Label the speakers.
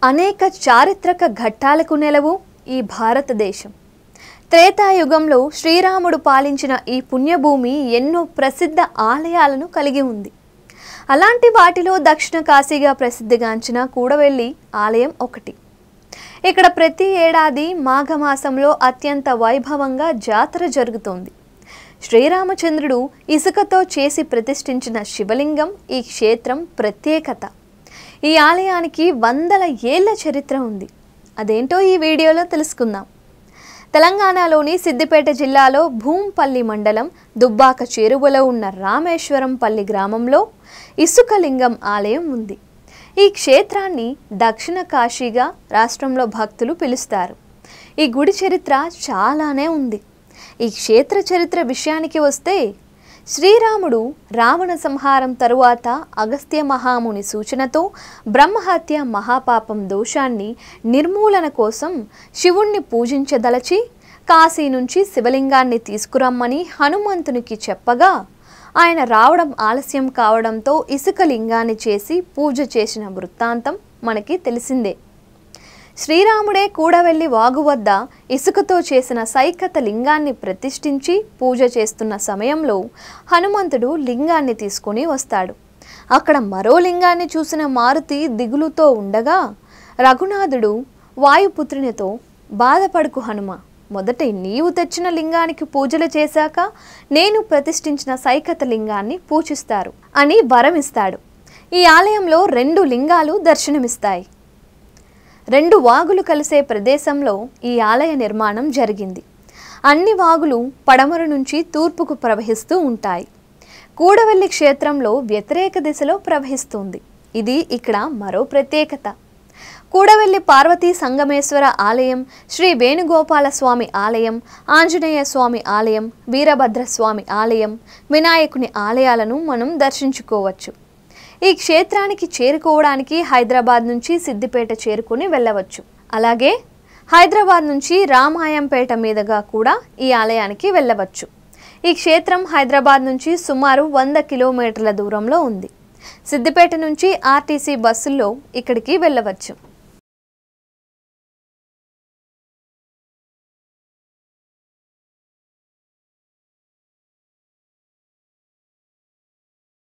Speaker 1: అనేక చారిత్రక ఘట్టాలకు నెలవు ఈ భారతదేశం. త్రేతాయుగంలో శ్రీరాముడు పాలించిన ఈ పుణ్యభూమి ఎన్నో ప్రసిద్ధ ఆలయాలను కలిగి ఉంది. అలాంటి వాటిలో దక్షిణ కాశీగా ప్రసిద్ధిగాంచిన కూడవెల్లి ఆలయం ఒకటి. ఇక్కడ ప్రతి ఏడాది మాఘమాసంలో అత్యంత వైభవంగా జాతర జరుగుతోంది. శ్రీరామచంద్రుడు ఇసుకతో చేసి ప్రతిష్ఠించిన శివలింగం ఈ క్షేత్రం ప్రత్యేకత. ఈ ఆలయానికి వందల ఏళ్ల చరిత్ర ఉంది. అదేంటో ఈ వీడియోలో తెలుసుకుందాం. తెలంగాణలోని సిద్దిపేట జిల్లాలో భూంపల్లి మండలం దుబ్బాక చేరువలో ఉన్న రామేశ్వరంపల్లి గ్రామంలో ఇసుకలింగం ఆలయం ఉంది. ఈ క్షేత్రాన్ని దక్షిణ కాశీగా రాష్ట్రంలో భక్తులు పిలుస్తారు. ఈ గుడి చరిత్ర చాలానే ఉంది. ఈ క్షేత్ర చరిత్ర విషయానికి వస్తే, శ్రీరాముడు రావణ సంహారం తరువాత అగస్త్య మహాముని సూచనతో బ్రహ్మహత్య మహాపాపం దోషాన్ని నిర్మూలన కోసం శివుణ్ణి పూజించదలచి కాశీ నుంచి శివలింగాన్ని తీసుకురమ్మని హనుమంతునికి చెప్పగా, ఆయన రావడం ఆలస్యం కావడంతో ఇసుక లింగాన్ని చేసి పూజ చేసిన వృత్తాంతం మనకి తెలిసిందే. శ్రీరాముడే కూడవెల్లి వాగు వద్ద ఇసుకతో చేసిన సైకత లింగాన్ని ప్రతిష్ఠించి పూజ చేస్తున్న సమయంలో హనుమంతుడు లింగాన్ని తీసుకొని వస్తాడు. అక్కడ మరో లింగాన్ని చూసిన మారుతి దిగులుతో ఉండగా, రఘునాథుడు వాయుపుత్రునితో, బాధపడుకు హనుమ, మొదట నీవు తెచ్చిన లింగానికి పూజలు చేశాక నేను ప్రతిష్ఠించిన సైకత లింగాన్ని పూజిస్తారు అని వరమిస్తాడు. ఈ ఆలయంలో 2 లింగాలు దర్శనమిస్తాయి. 2 వాగులు కలిసే ప్రదేశంలో ఈ ఆలయ నిర్మాణం జరిగింది. అన్ని వాగులు పడమర నుంచి తూర్పుకు ప్రవహిస్తూ ఉంటాయి. కూడవెల్లి క్షేత్రంలో వ్యతిరేక దిశలో ప్రవహిస్తుంది. ఇది ఇక్కడ మరో ప్రత్యేకత. కూడవెల్లి పార్వతీ సంగమేశ్వర ఆలయం, శ్రీ వేణుగోపాల స్వామి ఆలయం, ఆంజనేయ స్వామి ఆలయం, వీరభద్రస్వామి ఆలయం, వినాయకుని ఆలయాలను మనం దర్శించుకోవచ్చు. ఈ క్షేత్రానికి చేరుకోవడానికి హైదరాబాద్ నుంచి సిద్దిపేట చేరుకుని వెళ్ళవచ్చు. అలాగే హైదరాబాద్ నుంచి రామాయంపేట మీదుగా కూడా ఈ ఆలయానికి వెళ్ళవచ్చు. ఈ క్షేత్రం హైదరాబాద్ నుంచి సుమారు 100 కిలోమీటర్ల దూరంలో ఉంది. సిద్దిపేట నుంచి ఆర్టీసీ బస్సుల్లో ఇక్కడికి వెళ్ళవచ్చు.